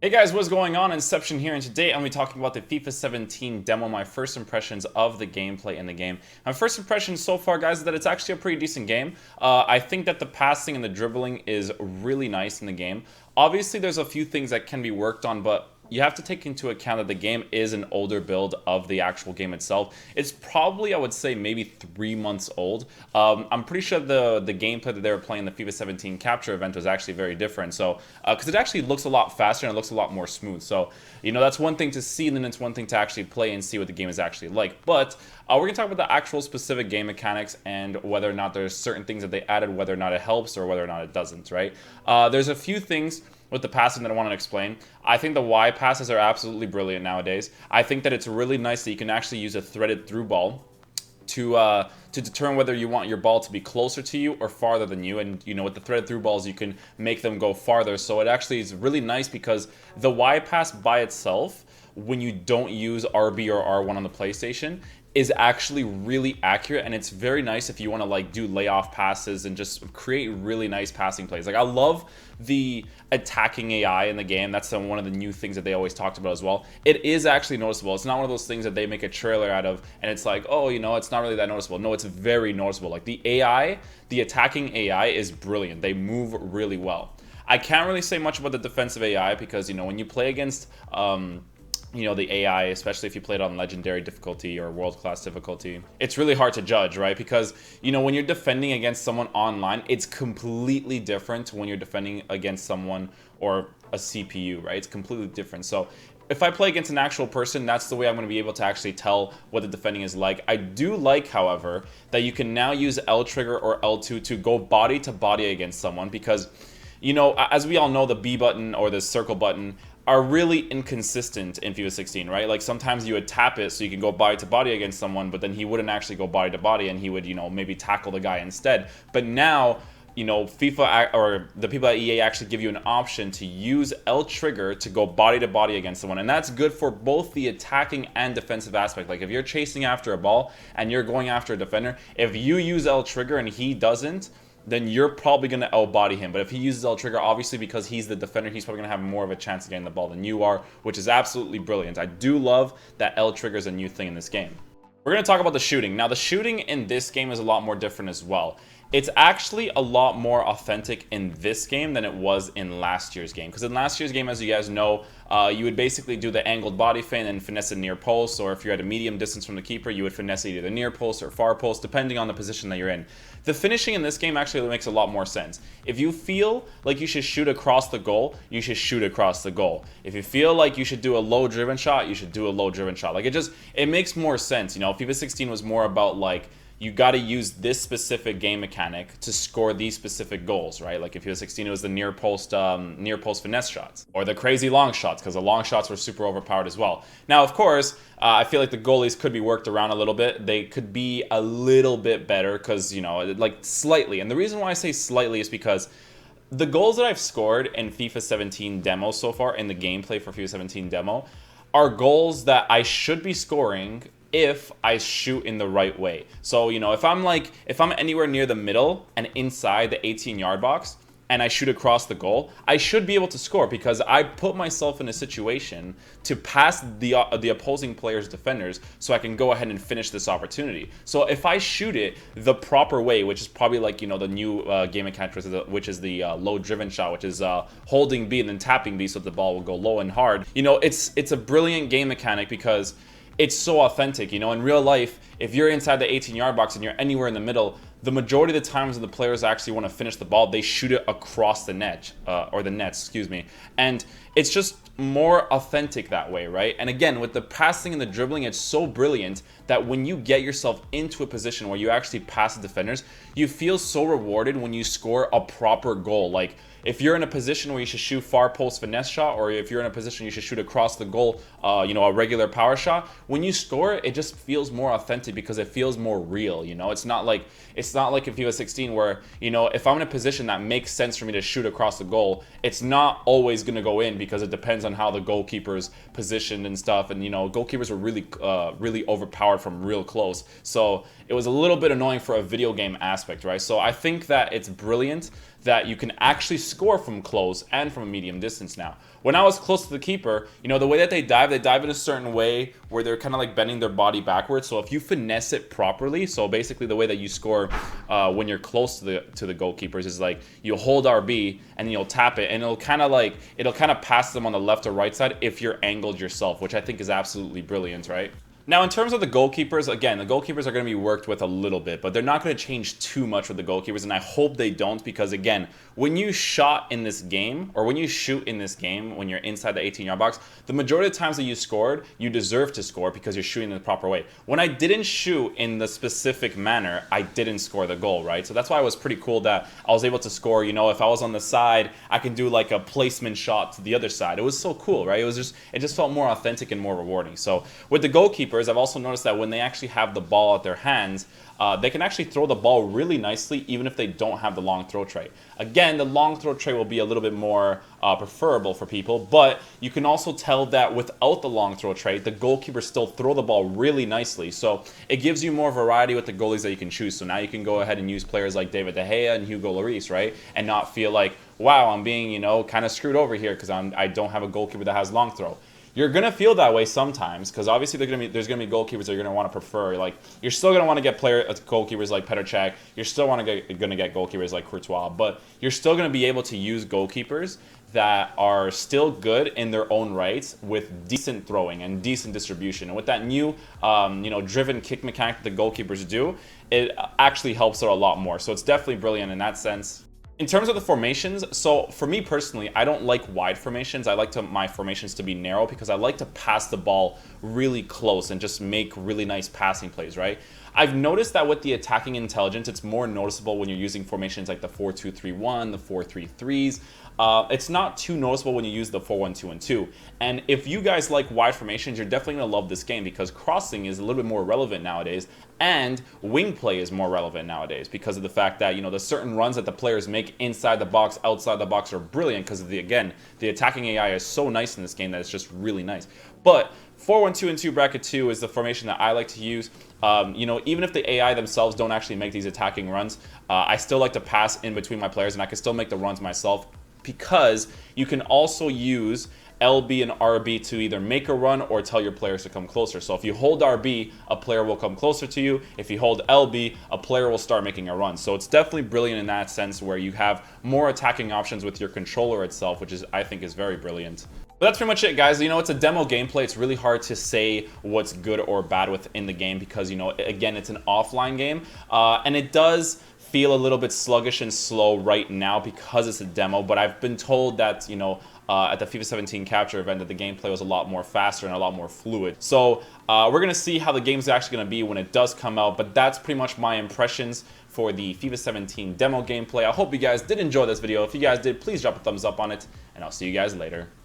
Hey guys, what's going on? Inception here, and today I'm going to be talking about the FIFA 17 demo, my first impressions of the gameplay in the game. My first impressions so far, guys, is that it's actually a pretty decent game. I think that the passing and the dribbling is really nice in the game. Obviously, there's a few things that can be worked on, but you have to take into account that the game is an older build of the actual game itself. It's probably, I would say, maybe 3 months old. I'm pretty sure the gameplay that they were playing in the FIFA 17 capture event was actually very different. So, because it actually looks a lot faster and it looks a lot more smooth. So, that's one thing to see, and then it's one thing to actually play and see what the game is actually like. But we're going to talk about the actual specific game mechanics and whether or not there's certain things that they added, whether or not it helps or whether or not it doesn't, right? There's a few things with the passing that I want to explain. I think the Y passes are absolutely brilliant nowadays. I think that it's really nice that you can actually use a threaded through ball to determine whether you want your ball to be closer to you or farther than you. And with the threaded through balls, you can make them go farther. So it actually is really nice because the Y pass by itself, when you don't use RB or R1 on the PlayStation, is actually really accurate, and it's very nice if you want to do layoff passes and just create really nice passing plays. I love the attacking AI in the game. That's one of the new things that they always talked about as well. It is actually noticeable. It's not one of those things that they make a trailer out of and it's like, oh, it's not really that noticeable. No, it's very noticeable. The AI, the attacking AI is brilliant. They move really well. I can't really say much about the defensive AI because when you play against the AI, especially if you play it on legendary difficulty or world-class difficulty, it's really hard to judge, right? Because, when you're defending against someone online, it's completely different to when you're defending against someone or a CPU, right? It's completely different. So if I play against an actual person, that's the way I'm going to be able to actually tell what the defending is like. I do like, however, that you can now use L trigger or L2 to go body to body against someone because, as we all know, the B button or the circle button are really inconsistent in FIFA 16, right? Sometimes you would tap it so you can go body to body against someone, but then he wouldn't actually go body to body and he would, maybe tackle the guy instead. But now, FIFA or the people at EA actually give you an option to use L trigger to go body to body against someone. And that's good for both the attacking and defensive aspect. If you're chasing after a ball and you're going after a defender, if you use L trigger and he doesn't, then you're probably going to out-body him. But if he uses L trigger, obviously because he's the defender, he's probably going to have more of a chance of getting the ball than you are, which is absolutely brilliant. I do love that L trigger is a new thing in this game. We're going to talk about the shooting. Now, the shooting in this game is a lot more different as well. It's actually a lot more authentic in this game than it was in last year's game. Because in last year's game, as you guys know, you would basically do the angled body feint and finesse a near post, or if you're at a medium distance from the keeper, you would finesse either the near post or far post, depending on the position that you're in. The finishing in this game actually makes a lot more sense. If you feel like you should shoot across the goal, you should shoot across the goal. If you feel like you should do a low driven shot, you should do a low driven shot. It makes more sense. FIFA 16 was more about you got to use this specific game mechanic to score these specific goals, right? If you were 16, it was the near post finesse shots or the crazy long shots, because the long shots were super overpowered as well. Now, of course, I feel like the goalies could be worked around a little bit. They could be a little bit better because, slightly. And the reason why I say slightly is because the goals that I've scored in FIFA 17 demo so far, in the gameplay for FIFA 17 demo, are goals that I should be scoring if I shoot in the right way. So, if I'm anywhere near the middle and inside the 18-yard box and I shoot across the goal, I should be able to score because I put myself in a situation to pass the opposing player's defenders so I can go ahead and finish this opportunity. So if I shoot it the proper way, which is probably the new game mechanic, which is the low driven shot, which is holding B and then tapping B so the ball will go low and hard. It's a brilliant game mechanic because it's so authentic. In real life, if you're inside the 18-yard box and you're anywhere in the middle, the majority of the times when the players actually want to finish the ball, they shoot it across the net, or the nets, excuse me. And it's just more authentic that way, right? And again, with the passing and the dribbling, it's so brilliant that when you get yourself into a position where you actually pass the defenders, you feel so rewarded when you score a proper goal. If you're in a position where you should shoot far post finesse shot, or if you're in a position you should shoot across the goal, a regular power shot, when you score, it just feels more authentic because it feels more real. It's not like in FIFA 16 where, if I'm in a position that makes sense for me to shoot across the goal, it's not always going to go in because it depends on how the goalkeeper's positioned and stuff. And, goalkeepers are really overpowered from real close. So it was a little bit annoying for a video game aspect, right? So I think that it's brilliant that you can actually score from close and from a medium distance now. When I was close to the keeper, you know, the way that they dive in a certain way where they're kind of like bending their body backwards. So if you finesse it properly, so basically the way that you score when you're close to the goalkeepers is like you hold RB and then you'll tap it, and it'll kind of pass them on the left or right side if you're angled yourself, which I think is absolutely brilliant, right? Now, in terms of the goalkeepers, again, the goalkeepers are going to be worked with a little bit, but they're not going to change too much with the goalkeepers, and I hope they don't, because, again, when you shot in this game, or when you shoot in this game, when you're inside the 18-yard box, the majority of the times that you scored, you deserve to score because you're shooting in the proper way. When I didn't shoot in the specific manner, I didn't score the goal, right? So that's why it was pretty cool that I was able to score. You know, if I was on the side, I can do like a placement shot to the other side. It was so cool, right? It just felt more authentic and more rewarding. So with the goalkeepers, I've also noticed that when they actually have the ball at their hands, they can actually throw the ball really nicely even if they don't have the long throw tray. Again, the long throw tray will be a little bit more preferable for people, but you can also tell that without the long throw tray, the goalkeepers still throw the ball really nicely. So it gives you more variety with the goalies that you can choose. So now you can go ahead and use players like David De Gea and Hugo Lloris, right? And not feel like, wow, I'm being, you know, kind of screwed over here because I don't have a goalkeeper that has long throw. You're going to feel that way sometimes because obviously there's going to be goalkeepers that you're going to want to prefer. Like, you're still going to want to get goalkeepers like Petr Cech. You're still going to get goalkeepers like Courtois. But you're still going to be able to use goalkeepers that are still good in their own rights with decent throwing and decent distribution. And with that new, driven kick mechanic that the goalkeepers do, it actually helps out a lot more. So it's definitely brilliant in that sense. In terms of the formations, so for me personally, I don't like wide formations. I like my formations to be narrow because I like to pass the ball really close and just make really nice passing plays, right? I've noticed that with the attacking intelligence, it's more noticeable when you're using formations like the 4-2-3-1, the 4-3-3s. It's not too noticeable when you use the 4-1-2-1-2. And if you guys like wide formations, you're definitely going to love this game because crossing is a little bit more relevant nowadays, and wing play is more relevant nowadays because of the fact that, you know, the certain runs that the players make inside the box, outside the box are brilliant because of the attacking AI is so nice in this game that it's just really nice. But 4-1-2-2 bracket 2 is the formation that I like to use. Even if the AI themselves don't actually make these attacking runs, I still like to pass in between my players and I can still make the runs myself because you can also use LB and RB to either make a run or tell your players to come closer. So if you hold RB, a player will come closer to you. If you hold LB, a player will start making a run. So it's definitely brilliant in that sense where you have more attacking options with your controller itself, which I think is very brilliant. But that's pretty much it, guys. You know, it's a demo gameplay. It's really hard to say what's good or bad within the game because, you know, again, it's an offline game. And it does feel a little bit sluggish and slow right now because it's a demo, but I've been told that, you know, at the FIFA 17 capture event that the gameplay was a lot more faster and a lot more fluid. So we're going to see how the game's actually going to be when it does come out, but that's pretty much my impressions for the FIFA 17 demo gameplay. I hope you guys did enjoy this video. If you guys did, please drop a thumbs up on it, and I'll see you guys later.